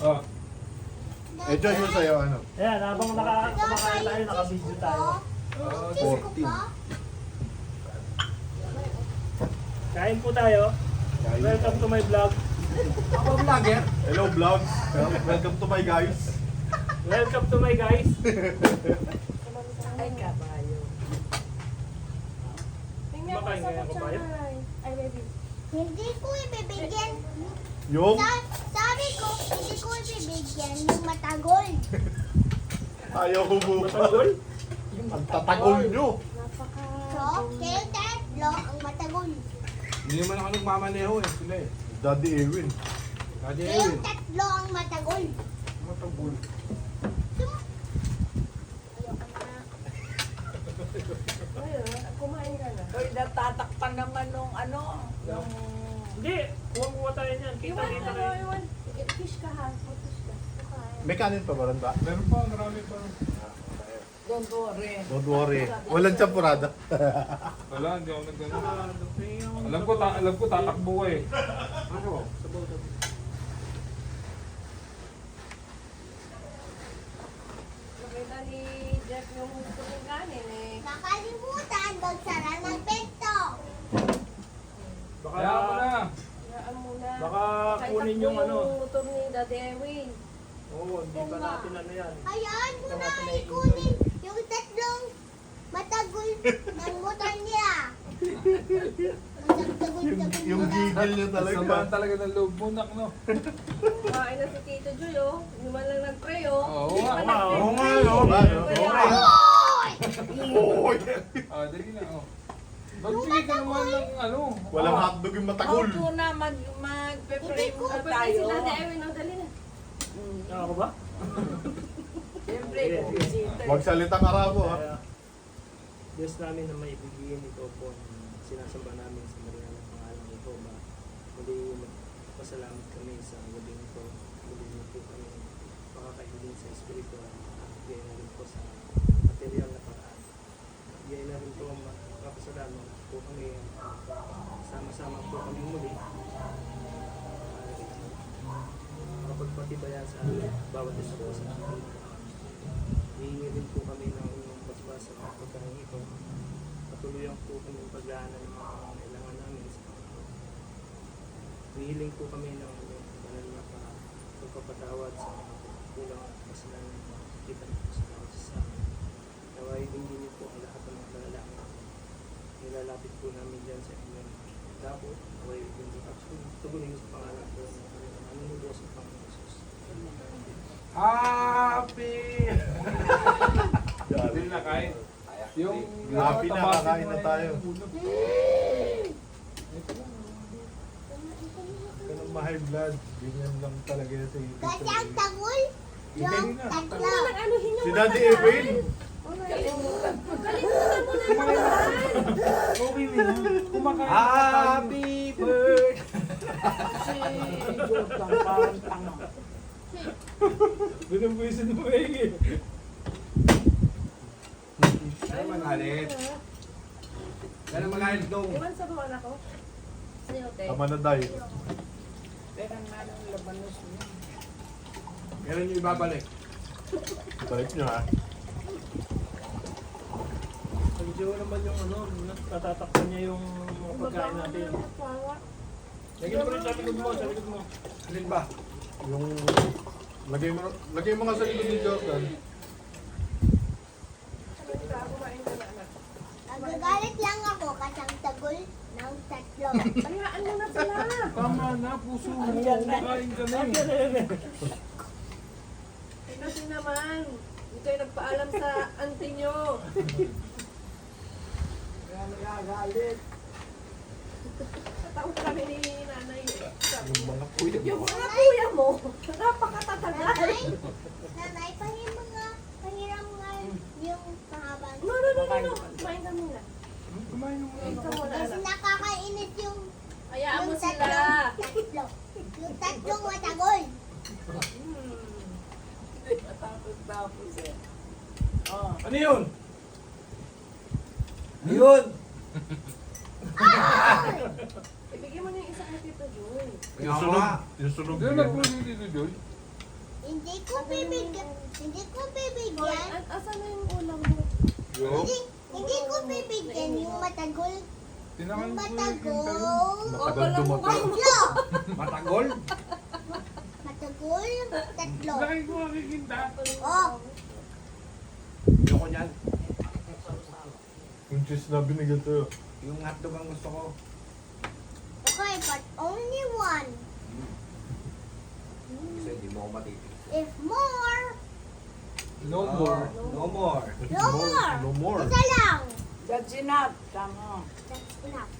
Oh. Eh, Josh, yung sa'yo, ano? Ayan, habang kumakain tayo, naka-video tayo. 14. Kain po tayo. Welcome to my vlog. Ako vlogger. Hello, vlog. Welcome to my guys. Welcome to my guys. Ay, kabayo. Kumakain kaya ako kayo? Ay, baby. Hindi ko ibibigyan. Yung? Sabi ko, hindi ko ibibigyan yung matagol. Ayaw ko buka. Matagol? Ang tatagol nyo. Napaka... So, kayo tatlo ang matagol. Hindi naman ako nagmamaneho eh. Sila eh. Daddy Ewin. Daddy Kayo Ewin. tatlo ang matagol. Matagol. Ayun, kumain ka na. Hoy, natatakpan naman nung ano, yung... Hindi, kuha tayo niyan. Iwan, Kita-kita ano, kayo. iwan. Fish ka ha, fish ka. May kanin pa ba rin ba? Meron pa, marami pa. Don't worry. Don't worry. Walang champurada. Wala, hindi ako nagano. Alam ko tatakbo ka eh. Ano? Nakita ni Jeff yung tuming kanin eh. Nakalimutan, magsara ng bento. Kaya mo na. Hayaan mo na. Baka Kahit kunin takbo yung ano. motor ni Daddy Ewin. Oo, hindi pa natin ano yan. Hayaan mo na ikunin yung tatlong matagol ng motor niya. Yung gigil niya talaga. Samaan talaga ng loob mo, nak, no? Kumain na si Tito Joy oh. Hindi man lang nag-pray oh. Oo Hindi nga. man Oo nga, nag-pray. oo nga, oo Kaya, Oy! Ah, dali na, oh. Magbigay ka naman ng ano. Walang hotdog yung matagol. Ako na magpe-pray Hindi ko muna pwede tayo. si Daddy Ewin oh, dali na. Ako ba? Siyempre, bisita. Huwag salitang Arabo, ha? Kaya, Diyos namin na may ibigin ito po ang sinasamba namin sa Mariana ng pangalan ni Jehovah. Muli magpasalamat kami sa gabi nito. Muli niyo po kami makakailing sa Espiritu at bigay na rin po sa material na paraan. Bigay na rin po makapasalamat po kami sama-sama po kami muli. Makapagpatibayan sa bawat isa po sa amin. Hihingi rin po kami ng inyong basbas sa mga pagkain ito. Patuloyan po kami paglaanan ng mga kailangan namin sa Panginoon. Hihiling po kami ng inyong banal na pagpapatawad sa mga kulang at kasalanan na kita po sa bawat isa. Naway hindi niyo po ang lahat ng mga kalalaki. Nilalapit po namin dyan sa inyong dapo. Naway hindi tugunin sa pangalan po ng Panginoon. Ano mo Diyos ang Panginoon Jesus? Happy! Hindi na kain. Yung Happy na, kakain na tayo. Ganun ma-high blood. Ganyan lang talaga sa Kasi ang tagol, yung tatlo. Anuhin niyo Si Daddy Ewin. Kalimutan mo na naman. Okay, Win. Kumakain Happy birthday! Si Jordan, parang tanga. Binubwisin mo eh. Ano magalit? Ano magalit dong? Iwan sa bawal ako. Sinote. Tama na day. Pero nga ng labanos niya. Kailan nyo ibabalik? Balik nyo, ha? Medyo naman yung ano, natatakpan niya yung mga pagkain natin. Lagyan mo rin sa likod mo, sa likod mo. Alin ba? Yung... Lagay mo nga sa likod ni Jordan. Nagagalit lang ako kasi ang tagol ng tatlo. Hayaan mo na sila. Tama na, puso mo. Kumakain ka na eh. Kasi naman, hindi kayo nagpaalam sa auntie nyo. Kaya nagagalit. Nataon kami ni nanay. Yung mga kuya. Yung mga kuya mo, napakatatagal. Nanay, pahiram nga yung kahabang. No, no, no, no, no. Kumain ka muna. Kumain mo Kumain ka muna. muna, Kasi anak. nakakainit yung Hayaan mo sila. tatlo. Yung tatlong matagol. Tapos eh. Oh. Ano yun? Ano yun? Ibigay mo na yung isa kay Tito Joy. Yung sunog. Yung sunog Hindi yun. nagpunin dito, Joy. Hindi ko bibigyan. Hindi ko bibigyan. Asan na yung ulam mo? Yo. Hindi ko bibigyan yung matagol. Tinangan Yung ko yung matagol. Matagal dumating. Tatlo. Matagol? Matagol. Tatlo. Laki ko makikinta. Oh. Ayoko niyan. Yung cheese na binigyan sa'yo. Yung hotdog ang gusto ko. Okay, but only one. Kasi hindi mo ako matitig. If more, No more. No more. no more. No more. Isa lang. That's enough. Tama. That's enough.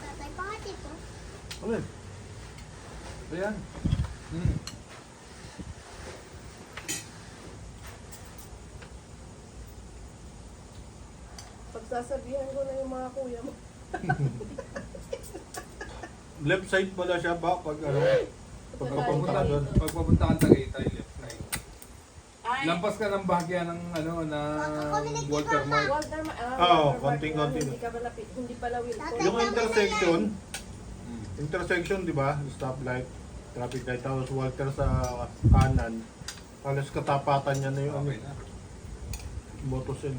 Tatay, bakit ito? Ano yun? Ayan. Hmm. Pagsasabihan ko na yung mga kuya mo. Left side pala siya ba pag ano? Pagkapunta ka doon. Pagpapunta ka sa Tagaytay, left side. Ay, Lampas ka ng bahagya ng ano na Makakommunity Walter ka, Mark. Walter, Oo, Walter konting-konti. Hindi ka pala, hindi pala Wilson. Yung intersection, Hmm. intersection di ba? Stoplight, traffic light, tapos Walter sa kanan. Halos katapatan niya na yung ano, Okay na. motosil.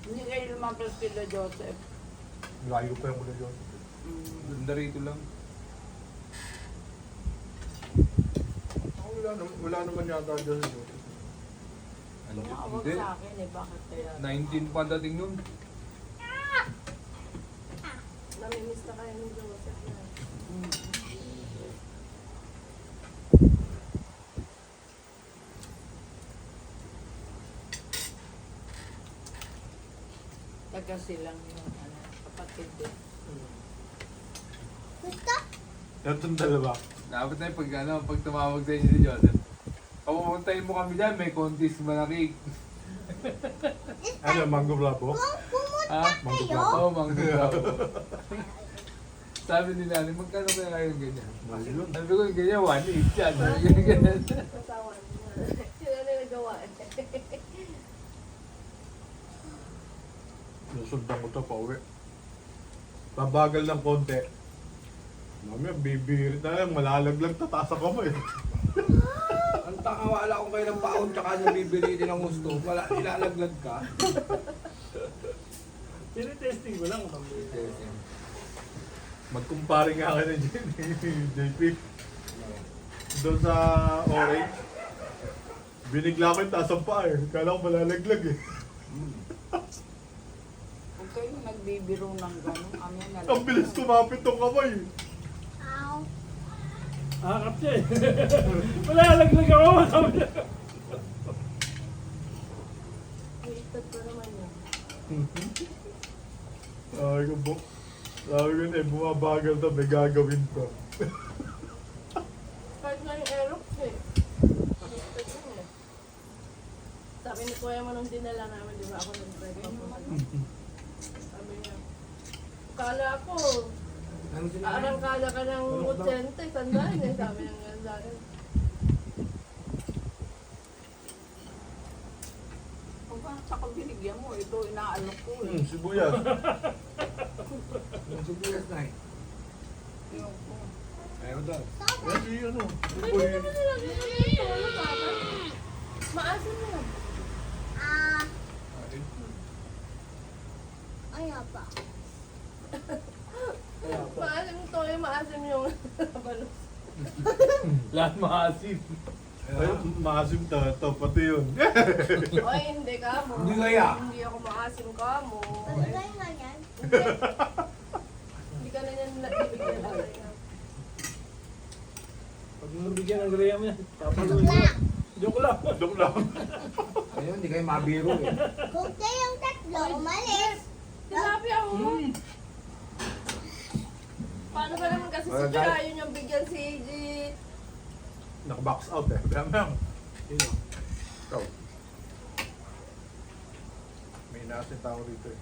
Hindi kayo lumampas kila Joseph. Layo pa yung mula dyan. Ganda rito lang. Wala naman yata dyan. Ano? Nakawag Hindi. sa akin eh, bakit kaya? 19 pa dating nun. Namimiss na kayo ni Joseph na. Taga silang yung ano, kapatid din. Gusto? Itong dalawa. Dapat na yung pag tumawag sa inyo ni Joseph. Papupuntahin mo kami dyan, may contest malaki. Ano, mango blabo? Kung pumunta Ha? Mango kayo, blabo. Oo, mangga daw. Sabi ni Nani, magkano kaya kayo ganyan? Ayun. Sabi ko, ganyan, 1.8 yan. Sabi ko, ganyan. Kasawa niya. Sila na nagawa. Nasundan ko ito pa uwi. Pabagal ng konti. Mami, bibirit na lang, malalaglag tataas ako mo eh. Ang takawala ko kayo ng baon tsaka yung bibili din ng gusto. Wala, ilalaglag ka. Tinitesting ko lang. Magkumpare nga ka na dyan, JP. Doon sa orange. Binigla ko yung taas ang paa eh. Kala ko malalaglag eh. Huwag kayong nagbibiro ng gano'n. Amin na Ang bilis kumapit tong kamay. ow. Akap siya eh. Wala, laglag ako. Sabi niya. Waited pa naman yun. Sabi ko, sabi ko eh, bumabagal to, may gagawin to. Kahit nga yung Aerox eh. Waited yun eh. Sabi ni Kuya mo nung dinala namin, di ba ako nag-break up po. Sabi niya, kala ko, Ano sinabi? arangkala ka ng 80, sandaan eh. Sabi ng sandaan. Kung bakit ako binigyan mo, ito inaalok ko eh. Sibuyas. Yung sibuyas na eh. Yung ko. Meron daw. Kasi ano, Pwede naman nilagyan mo nito, ano papa? Maasin mo lang. Ah, ay pa. Maasim to eh, maasim yung balos. Lahat maasim. Ayun, maasim to, pati yun. Oy, hindi ka mo. Hindi kaya. Hindi ako maasim ka mo. Bagay nga yan. Hindi ka na yan nabibigyan na. Pag nabigyan ng Graham yan. Wala. Joke lang. Joke lang. Ayun, hindi kayo mabiro eh. Kung kayong tatlo umalis, Tilapia mo. Paano ba naman kasi si Guys. Jira yun yung bigyan si AJ? Naka-box out eh. Kaya mo. Sino? Ikaw. May inasin tao rito eh.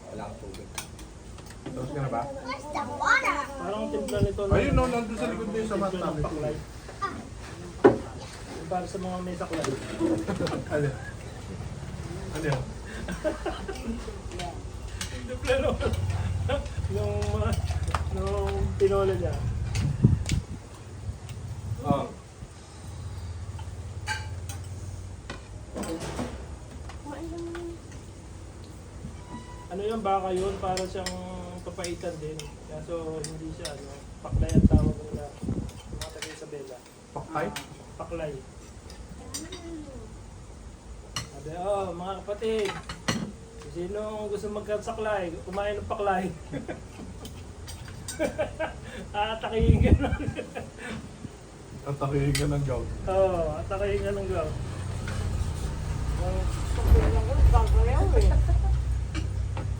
Wala akong tubig. Tapos ka na ba? where's the water? Parang ang timpla nito. Ayun no, nandun sa likod din sa mat namin. Para sa mga may saklay. Ano? Ano yan? Hindi plano. Nung tinola niya. Oh. Kumain lang naman. Ano yung baka yun? Para siyang papaitan din. Kaso hindi siya, ano, paklay ang tawag nila. Mga taga Isabela. Pakay? Paklay. Sabi, oh, mga kapatid, sino gusto magkasaklay? Kumain ng paklay. Atakihin ka nun. Atakihin ka ng gout. Oo, atakihin ka ng gaw.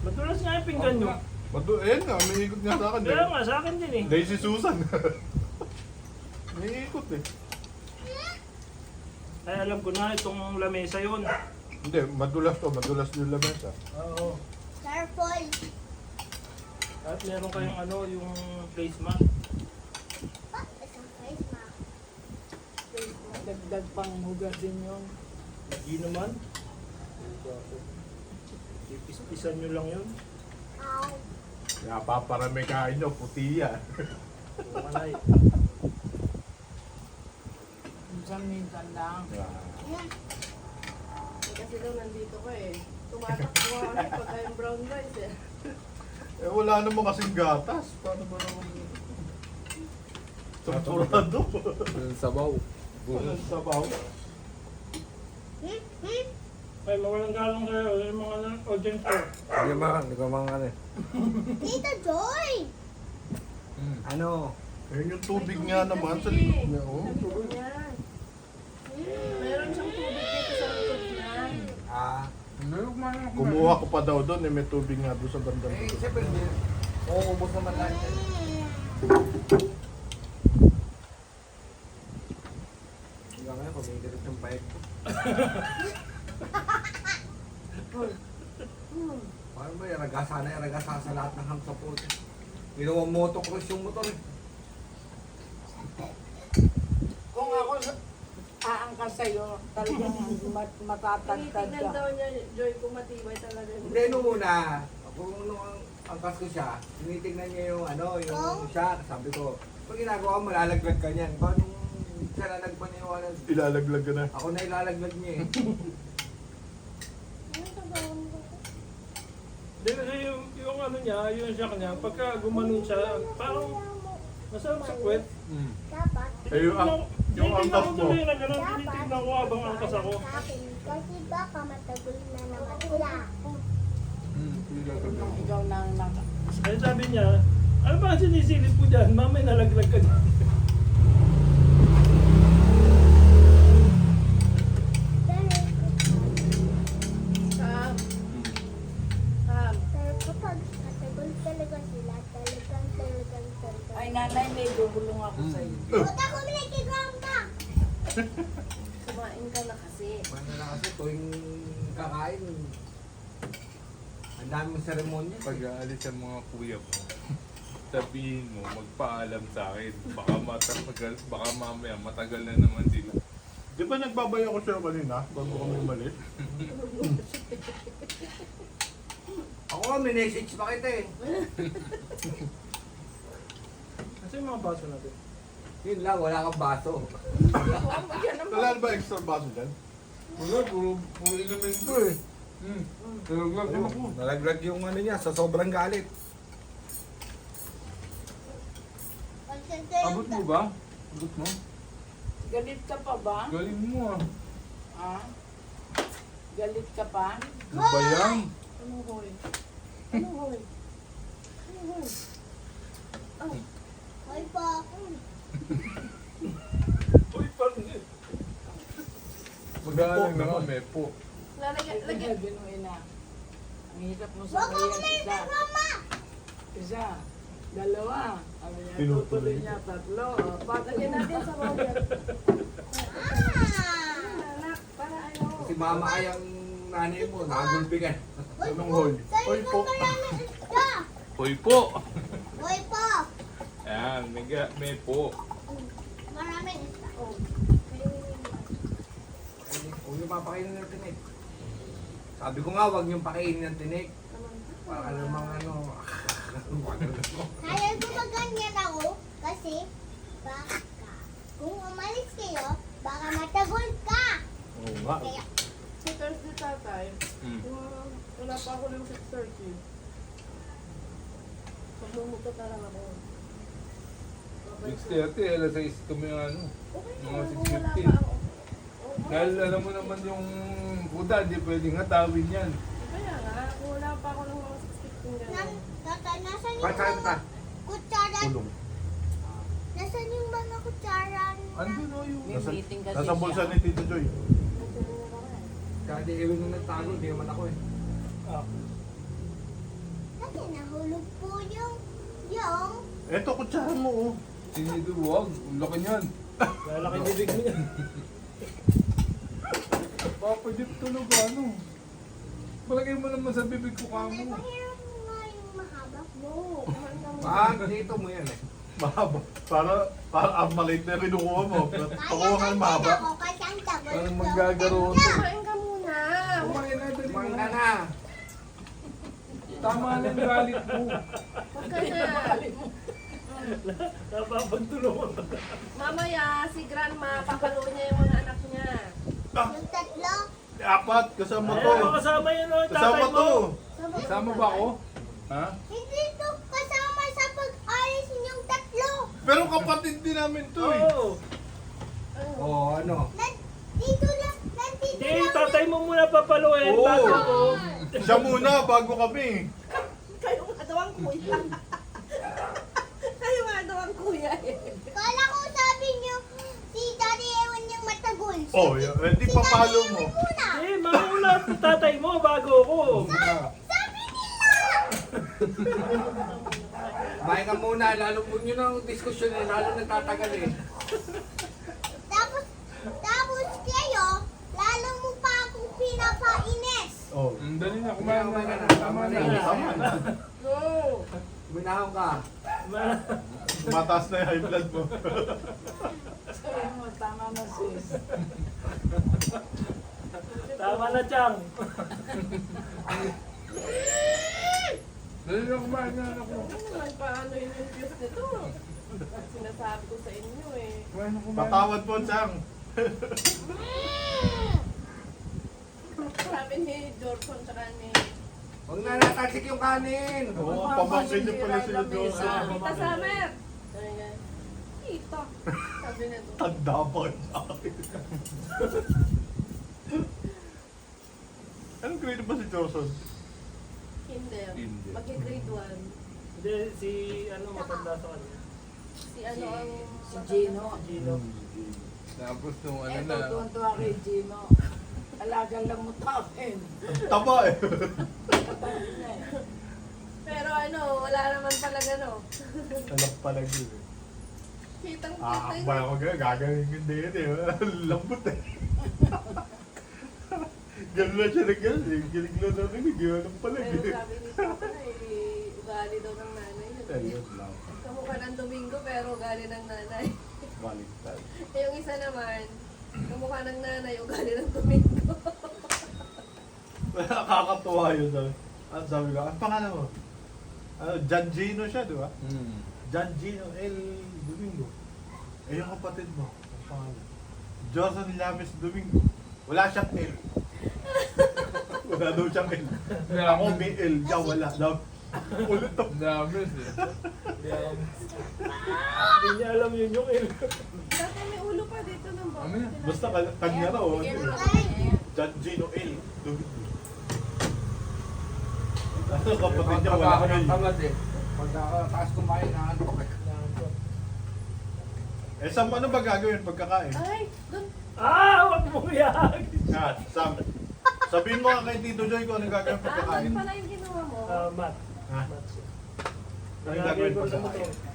Madulas nga yung pinggan nyo. Ayan nga, may ikot nga sa akin Kaya eh. nga, sa akin din eh. Lazy Susan. May ikot eh. Ay, alam ko na, itong lamesa yun. Hindi, madulas to, madulas yung lamesa. Oo. Careful. At meron kayong ano, yung face mask. Isang face mask. Dagdag pang hugas din yun. Hindi naman. Ipis-pisan nyo lang yun. Ow. Kaya paparami kain nyo, puti yan. Yung kanay. Minsan lang. Kasi daw nandito ko eh. Tumatakbo ako eh pagka yung brown rice eh. Eh wala naman kasing gatas. Paano ba naman? Sampurado. Sabaw. Walang sabaw. Ay, mawalang galang kayo. Yung mga audience ko. Hindi ko mga ano eh. Tita Joy! Ano? Ayun yung tubig nga naman sa Sige. likod niya. Oh. Sabi niya. Meron siyang tubig dito sa likod niya. Kumuha ko pa daw doon, eh, may tubig nga doon sa bandang. Eh, siyempre, ubos naman lahat yan. Hanggang ngayon, kumikirit yung bike ko. Paano ba yung ragasa sa lahat ng hangsa po. Ginawa motocross yung motor eh. Kung ako aangkas sa'yo, talagang matatagtad Tinitignan ka. daw niya, Joy, kung matibay talaga. Hindi, nung una, nung angkas ko siya, tinitignan niya yung yung shock. Sabi ko, pag ginagawa mo, malalaglag ka niyan. Paano siya na nagpaniwala? Ilalaglag ka na. Ako na ilalaglag niya eh. Hindi kasi yung ano niya, yung shock niya, pagka gumanon siya, parang masarap sa kwet. Dapat. Eh, yung angkas mo. Tuloy na gano'n, tinitignan ko habang angkas ako. Sa akin, kasi baka matagol na naman sila. Kung ikaw nang naka... Kaya sabi niya, ano ba sinisilip mo dyan? Mamay nalaglag ka dyan. Sam. Sam. Pero kapag matagol talaga sila, talagang. Ay nanay, may gugulong ako sa'yo. Puta ko minigigam ka! Kumain ka na kasi. Paano na kasi tuwing kakain, ang dami mong seremonya. Pag aalis ang mga kuya mo, sabihin mo, magpaalam sa akin. Baka mamaya matagal na naman sila. Di ba nagbabayo ko sa'yo kanina bago kami umalis? Ako nga, minessage pa kita eh. Kasi yung mga baso natin. Yun lang, wala kang baso. Wala na ba extra baso dyan? Wala, puro elemento eh. Nalaglag Ayun. ako. Nalaglag yung ano niya, sa sobrang galit. Abot mo ba? Abot mo? Galit ka pa ba? Galing mo ah. Ha? Galit ka pa? Ano ba yan? Anong hoy? Anong hoy? Anong hoy? Oh, Hoy po. Uy, parang Magaling naman, Mepo. lalagyan. Sabi nung ina. Ang hirap mo sa Wag mo kaya isa. mama! Isa. Dalawa. Sabi niya, Tinutuloy tutuloy niya. niya. Tatlo. Apat. Lagyan natin sa roller. Ah! Anak, para ano. Si mama ay ang nanay mo, nakagulpi ka. Anong hoy? Sa Hoy likod po. maraming isda! Hoy po! Hoy po! Ayan, Mepo. Maraming isda. Oh. Huwag niyo papakainin natin eh. Sabi ko nga, huwag niyong pakainin ng tinik. Para namang ano. Kaya ko maganyan ako kasi baka kung umalis kayo, baka matagol ka. Oo nga. Kaya, Si Thursday tatay, Hmm. wala pa ako ng 6:30. Maglumutot na lang ako. 6:30, alas 6 kami ano. Okay Mga naman kung wala 6:50. pa ako. Dahil alam mo naman yung kuda, di pwedeng hatawin yan. Kaya nga, kung wala pa ako ng mga 6:15 gano'n. nasan yung Patay mga ka. kutsara? Kulong. Nasan yung mga kutsara? Andun o yung... May meeting kasi Nasa bulsa siya. ni Tito Joy. Kaya di Ewin nung nagtago, di naman ako eh. Kasi nahulog po yung Eto, kutsara mo oh. Sinido, wag. Ang laki niyan. Lalaki bibig mo yan. Baka pwede tulog ano. Palagay mo naman sa bibig ko ka Ay, mo. mahirap nga yung mahaba. No, kuhan ka mo. Ah, dito mo yan eh. Mahaba. Para armalite na kinukuha mo. Kaya Pakuha ka ng mahaba. ako kasi ang tagal. Parang manggagaroon. Kumain ka muna. Kumain na, dali Kumain mo. ka na. Tama na yung galit mo. Huwag ka na. Napapagtulungan ka. Mamaya, si Grandma, papaluin niya yung mga anak niya. Yung tatlo. Apat, kasama to. Ay, kasama yun o, tatay Kasama mo. to. Kasama ba ako? Ha? Hindi to kasama sa pag-alis yung tatlo. Pero kapatid din namin to eh. Oo. Oo, ano. Nandito lang. Hindi, tatay mo muna papaluin. Oo. Bago ko. Siya muna bago kami. Kayo nga daw ang kuya. Kayo nga daw ang kuya eh. Kala ko sabi niyo, si Daddy Ewan yung matagol. Oh, hindi Si papalo Daddy mo. Ewan muna. Eh, mauna si tatay mo bago ko. Sabi nila. Kumain ka muna, lalo po nyo ng diskusyon eh, lalo nagtatagal eh. Tapos kayo, lalo mo pa akong pinapainis. Oh. Dali na, kumain Kumain na. ka na, tama na. Tama na. No. Minahon ka. Mataas na yung high blood mo. Sabi mo, tama na sis. Tama na, Chang. Dali na, kumain na ako. Ano naman paano yung infuse nito? Sinasabi ko sa inyo eh. Kumain na, kumain. Patawad po, Chang. Sabi ni Jorson tsaka ni Huwag na natatsik yung kanin. Oo, pamangkin niyo pala sila doon. Tita Summer. Sabi niya, Tita. Sabi nito. Tanda pa sa akin. Anong grade ba si Johnson? Hindi. Hindi. Mag-grade 1. Hindi, si ano matanda sa kanya. Si ano ang... Si Gino. Gino. Tapos nung ano Eto, na. tuwan-tuwa kay Gino. Alagang lang mo takin. Taba eh. Pero ano, wala naman pala gano. Alam pala yun eh. Kitang-kita Ah, yun. ba ako gagawin hindi yun eh. Lambot eh. Ganun lang siya na ganun eh. Gilig lang na rin eh. Giwanan pala Pero eh. sabi ni Papa na eh, ugali daw ng nanay. Ayun lang. Kamukha ng Domingo pero ugali ng nanay. Baliktad. Eh, yung isa naman, kamukha ng nanay, ugali ng Domingo. Nakakatuwa yun. At sabi ko, ang pangalan mo? Ano, John Gino siya, di ba? John Gino El Domingo. Eh, yung kapatid mo, ang pangalan? Johnson Llames Domingo. Wala siyang L. Wala daw siyang L. Ako may L, siya wala. Ulit to. Damis eh. Hindi niya alam yun yung il. Dati may ulo pa dito ng bawang. Ano yan? Basta kanya raw. Bigyan mo ano, lang kami. John Gino L Domingo. Ano kapatid niya, wala Pagkaka kang ng L. tamad eh. Pagkakataas kumain, naantok eh. Eh, Sam, ano ba gagawin pagkakain? Ay, doon. Huwag mo yan! Sam, sabihin mo nga kay Tito Joy kung anong gagawin Doon pagkakain. pala yung ginawa mo. Mat. Ha? Mat siya. Anong gagawin ko sa pagkakain? motor.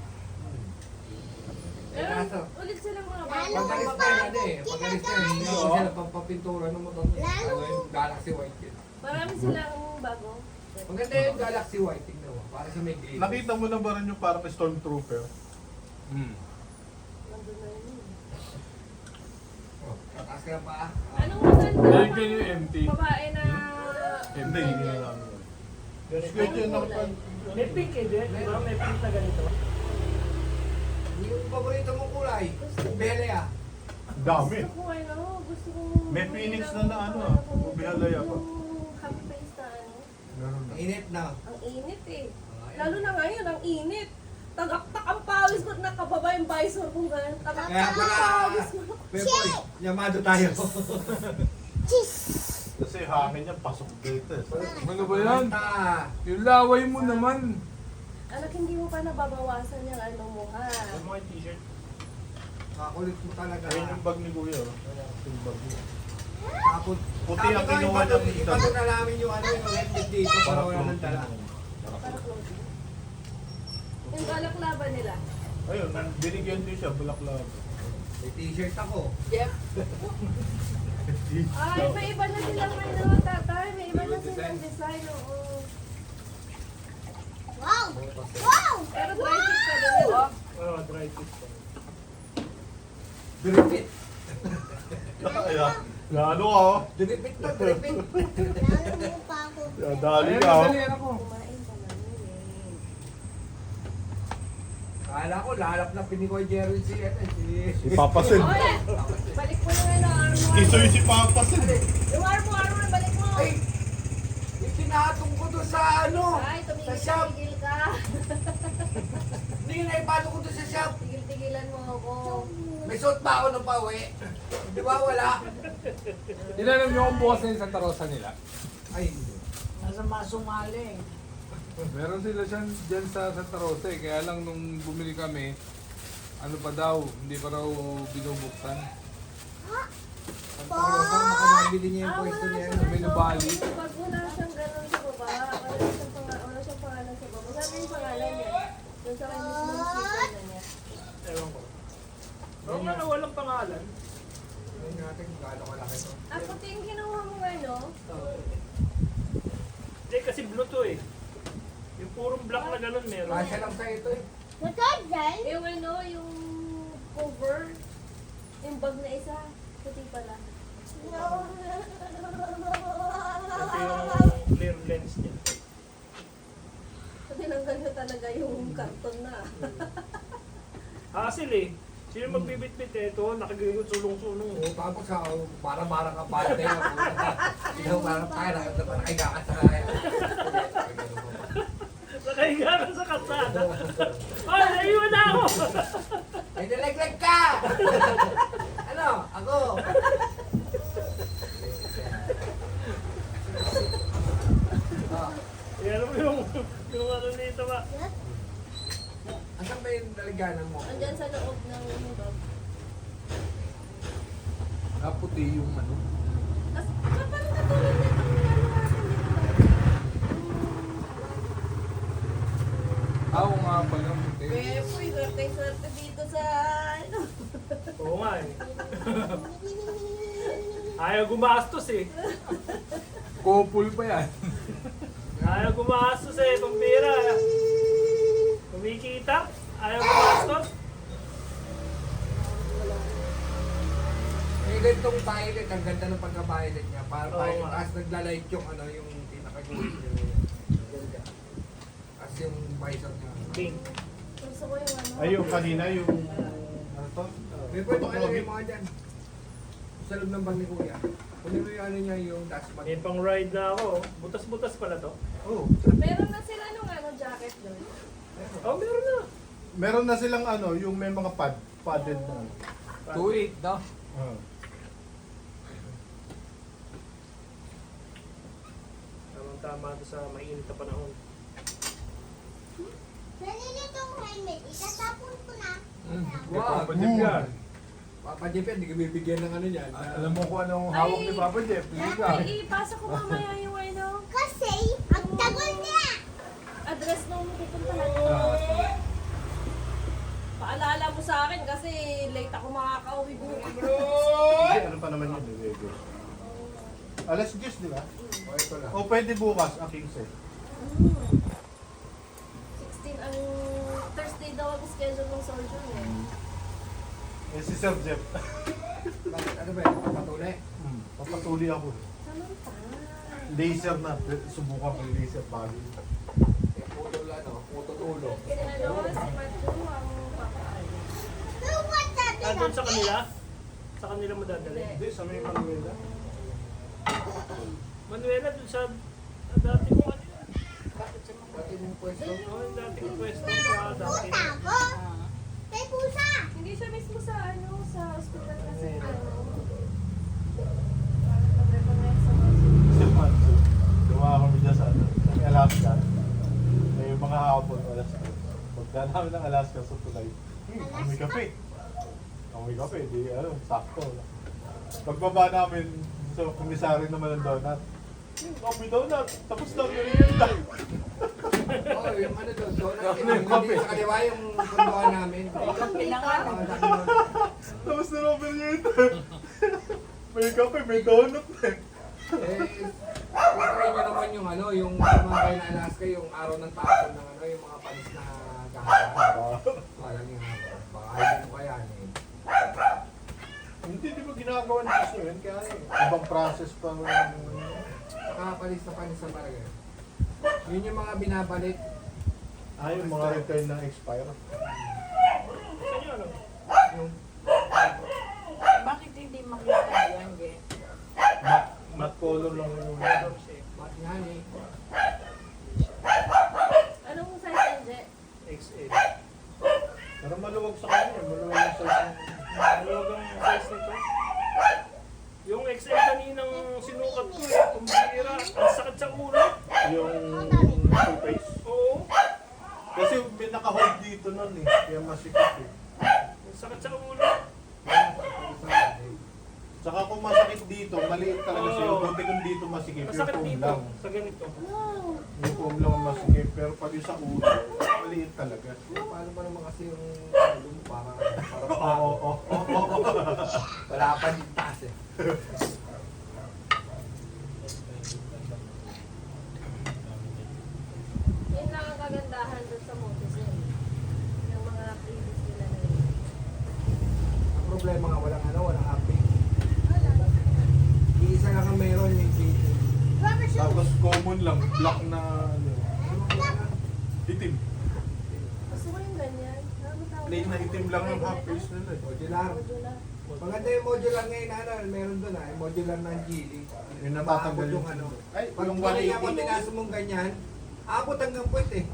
Pero kaso. ulit silang mga Lalo bago. Pag alis na yan eh. Pag alis na, hindi ko Oo. sila pampapintura ng motor. Lalo. Ano yung Galaxy White yun. Marami silang bago. Maganda yung Galaxy White, tingnan mo. Para sa may glitter. Nakita mo na ba rin yung parang stormtrooper? Nandun na yun. Oh, tataas ka pa. Anong maganda? Dahil kayo yung empty. Babae na Hindi, hindi na namin. Schedule na pa. May pink eh, di ba? May pink na ganito. Yung paborito mong kulay, bele ah. Dami. Gusto ko ano, gusto ko... May Phoenix na ano, Bihalaya pa. Yung happy face na ano. Meron na. Init na. Ang init eh. Lalo na ngayon, ang init. Tagaktak ang pawis ko, nakababa yung visor kung gano'n. Kaya Tagaktak ang pala, pawis ko. Pepoy, yamado tayo. Kasi hangin niya, pasok dito eh. Ano ba yan? Ah, Yung laway mo naman. Anak, hindi mo pa nababawasan yung ano mo ha. Yung mga t-shirt. kakulit mo talaga. Ayun yung bag ni Kuya. Oh. Yung bag niya. Tapos, Puti ang kinuha niya dito. Ipato na namin yung ano, yung helmet dito para wala nang dala. Para clothing. Yung balaklava nila. Ayun, binigyan din siya, bulaklak. May t-shirt ako. Jeff, Ay, may iba na silang ano, tatay. May iba na silang design. Oo. Wow! Wow! Pero dry fit ka din. Ano? Oh, dry fit. Dripit. Kaya, lalo ka oh. Dripit to, dripit. Lalo mo pa ako. Dali ka oh. ako. Kumain ka namin eh. Kala ko, lalap na pinikoy Jerry si Si Papa Sen. Oy! Balik mo na ngayon ang arm mo. Kisoy si Papa Sen. Yung arm mo, balik mo. Ay, itinatong ko doon sa ano, Ay, sa shop. tumigil-tigil ka. Hindi na ipalo ko doon sa shop. Tigil-tigilan mo ako. May suot ba ako ng pauwi? Di ba wala? Tinanong niyo kung bukas na yung Santa Rosa nila. Ay, nasa masumaling. Meron sila dyan sa Santa Rosa eh. Kaya lang nung bumili kami, ano pa daw, hindi pa raw binubuksan. ang tawag ko, baka mabili niya yung pwesto niya. May nabali. Pag wala siyang ganun sa baba, wala siyang pangalan sa baba. Sabi yung pangalan niya. Doon sa kanya mismo yung sticker na niya. Ewan ko. Oo nga na walang pangalan. Tingnan natin kung gaano kalaki to. Ako ting kinuha mo ano? Hindi kasi blue to eh. Yung purong black na ganun meron. Kasya lang sa ito eh. Matod dyan? Yung ano, yung cover, yung bag na isa, puti pala. Ito yung clear lens niya. So tinanggal nyo talaga yung karton na. Hassle eh. Sino magbibit-bit eh? Ito, nakagigod sulong-sulong. Oo, tapos para ka bante na po. Ikaw parang tayo na nakahiga ka sa kaya. Nakahiga ka sa kalsada. Ay, naiwan na ako! Ay, nalaglag ka! Ano? Ako? Ah, Yan mo yung ano nito ba? asan ba yung nalaganan mo? Andyan sa loob ng bag. Puti yung ano. As, parang katulad na itong ano natin dito dati. Oo nga pala, puti. Uy, swerte dito sa ano. Oo nga eh. Ayaw gumastos eh. Couple pa yan. Ayaw gumastos eh, itong pera. Kumikita, ayaw gumastos. May ganitong violet, ang ganda ng pagka-violet niya. Para Oo violet, nga. tapos naglalight yung ano, yung pinaka-gulit niya. Ganda. Tapos yung visor niya. Pink. Gusto ko yung ano. Ay, yung kanina yung... Ano to? May pwede mo yung mga dyan. Sa loob ng bag ni Kuya. Kunin mo yung ano niya, yung dashboard. May pang ride na ako. Butas-butas pala to. Oo. Meron na sila nung ano, jacket doon. Oh, meron na. Meron na silang ano, yung may mga padded na. 2.8 no? Oh. Tama to sa mainit na panahon. Naninitong helmet. Itatapon ko na. Wow. Papa Jeff yan. Papa Jeff yan, hindi ka bibigyan ng ano niyan. Alam mo kung anong hawak ni Papa Jeff. Hindi ka. Ay, ipasa ko mamaya yung ano, Kasi, ang tagal niya. address nung pupuntahan mo. Paalala mo sa akin kasi late ako makaka-uwi bukas. Ay, ano pa naman yun, Diego? Alas 10, di ba? O, ito lang. O pwede bukas, ang 15. 16 ang Thursday daw ang schedule ng surgeon eh. Eh, si Sir Jeff. Bakit? Ano ba yun? Papatuloy? Papatuloy ako. Samantha. laser na. Subukan ko yung laser bago. Eh, putol putol ulo. Sinalawa si Matthew ang papaano. Doon sa kanila? Sa kanila madadali? Hindi, sa may Manuela. Manuela, doon sa dati mo ano yan? Pati mong pwesto. Oo, yung dati kong pwesto sa dati. Tago. May pusa. Hindi siya mismo sa sa hospital kasi Sa Manso. Dumawa kami dyan sa may Alaska. May mga hapon, alas ko. Pagka namin ng Alaska sa tulay. Amoy kape. Amoy kape, di sakto. Pagbaba namin sa komisaryo naman ng donut. Amoy donut, tapos lang yun lang. Oo, yung ano doon, donut. Hindi sa kaliwa yung punduan namin. Kape na nga. Tapos na Robin yun. May kape, may donut eh. Try nyo naman yung yung mga kayo na Alaska, yung araw ng tapon ng yung mga panis na gaharan. Parang yung baka hindi mo kaya Hindi, di ba ginagawa ng gusto yun? Kaya ibang process pa rin. Nakapalis na panis sa barangay. Yun yung mga binabalik. Yung mga return na expire. Saan yun ano? Yung Bakit hindi makita yan, Ge? Matte color lang yung mat nga eh. Anong size yan, Je? XL. Pero maluwag sa kanya, maluwag yung size. Maluwag ang size nito. Yung XL kaninang sinukat ko eh, kumbira. Ang sakit sa ulo. Yung full face. Oo. Kasi may naka-hold dito nun eh, kaya masikip eh. Ang sakit sa ulo. Saka kung masakit dito, maliit talaga siya. Oo. Buti kung dito masikip, yung Masakit foam dito. lang. Sa ganito. Yung foam lang ang masikip, pero pag yung sa ulo, maliit talaga. Paano ba naman kasi yung para Oo. wala pa din taas eh. Yun lang ang kagandahan doon sa Motozen. Yung mga previous nila na yun. Ang problema nga walang update. Iisa lang ang meron yung date. Tapos common lang, black na itim. Gusto ko yung ganyan. Plain na itim lang ang half face nila eh. Modular. Maganda yung modular ngayon meron doon yung modular ng Geely. Yung natatanggal yung Ay, Pag yung ginaya mo, 180. tinaso mong ganyan, abot hanggang puwet eh.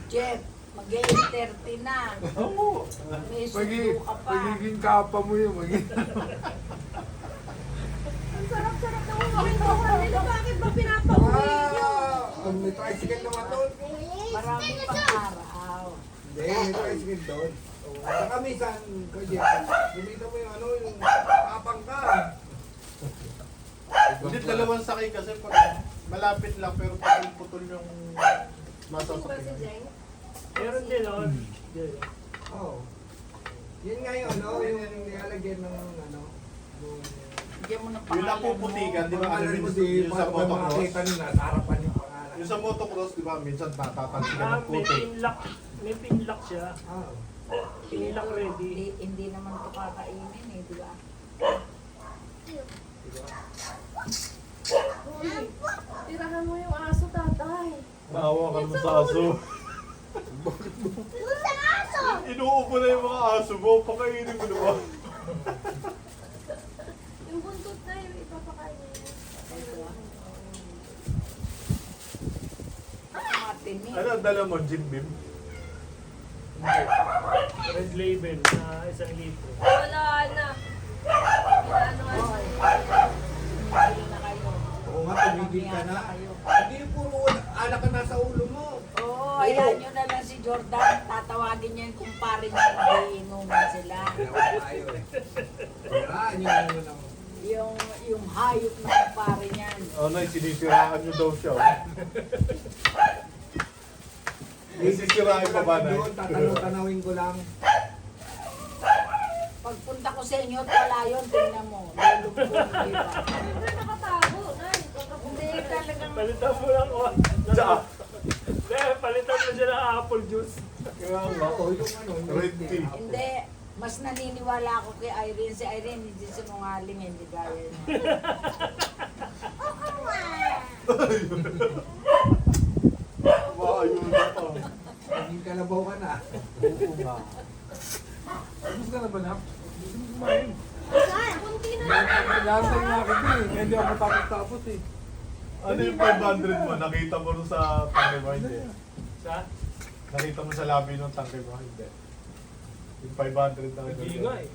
Jeff, mag-30 na. Oo. May sundo ka pa. kapa mo yun. Ang sarap-sarap na kwentuhan nila. Bakit ba pinapauwi nyo? May tricycle naman doon. Marami pang araw. Hindi, may tricycle doon. Saka minsan, kaya gumita mo yung yung kapang ka. Hindi dalawang sakay kasi pag malapit lang pero putol yung nasa Sino ba si sakay. Jeng? Meron din ako. Diyan. Oo. Yun nga yung yung nilalagyan ng yung Bigyan mo ng Yung pangalan mo. napuputikan, di ba? pangalan Ano mo yung sa motocross? makita nila, sa harapan yung pangalan. Yung sa motocross, di ba? Minsan natatansikan ng May puti. pinlock. May pinlock siya. Oo. Pinlock ready. Hindi naman ito kakainin eh, di ba? Tirahan mo yung aso, tatay. Naawa ka naman sa aso. Yung sa aso. Inuupo na yung mga aso mo. Pakainin mo naman. Yung buntot na yun, ipapakain niya yun. Matinig. Ano ang dala mo, Jim Bim? Red label na 1 litro. Wala na. Inaano-ano. Tumigil na kayo. Oo nga, tumigil ka na. Kayo. Hindi yung puro anak ka nasa ulo mo. Oo, ayan nyo na lang si Jordan. Tatawagin niya yung kumpare niya. Iinuman sila. Kaya tayo eh. Yan yung Yung hayop na kumpare niyan. Oh, no, sinisiraan nyo daw siya. oh. Sisirain pa ba na? doon, tatanong-tanawin ko lang. Pagpunta ko sa inyo at wala yun, tingnan mo. Lulubog, di ba? Hindi nakatago. Nay, Hindi talagang... Palitan mo lang ko. Tsaka, Palitan mo siya ng apple juice. kaya nga, Oo, yung red tea. Hindi. Mas naniniwala ako kay Irene. Si Irene hindi sinungaling, hindi gaya niya. Oh, come on. Ayun na pa. Naging kalabaw ka na. Oo nga. Gusto ka na ba, Nak? Gusto mo kumain? Saan? Kunti na lang. Nag-aantay nga kita eh. Kaya hindi ako matapos-tapos eh. Ano yung 500 mo? Nakita mo rin sa tangke mo, hindi. Sa? Nakita mo sa labi ng tangke mo, hindi. Yung 500 na Hindi nga eh.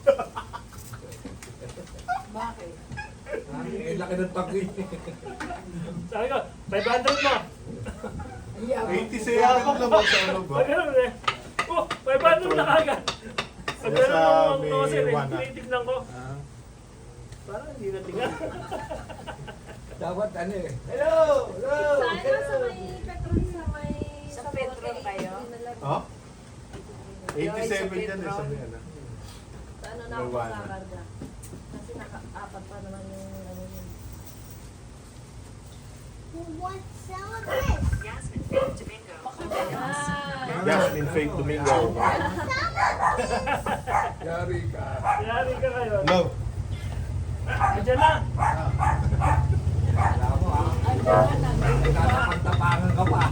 Bakit? Eh, laki ng tagi. Sabi ko, 500 mo. 87 naman sa ano ba? Pag ganun eh. Oh, 500 na kagad. Pag Yes, ganun ang may mga sir, one, ah. tinitignan ko. Ah. Parang hindi na tingnan. Dapat ano eh. Hello! Hello! Sa ano, sa may petrol, sa may... Sa petrol kayo? Ha? 87 yan eh, sabi yan. Sa ano na ako May one, sa ah. karga. Kasi naka-apat pa naman yung ano yun. Who wants some of this? Ah! Jasmine Faith Domingo. Yari ka. Yari ka ngayon. Hello. Andiyan na! Alam mo ha. Andiyan na, nandito pa. Nasa pagtapangan ka pa.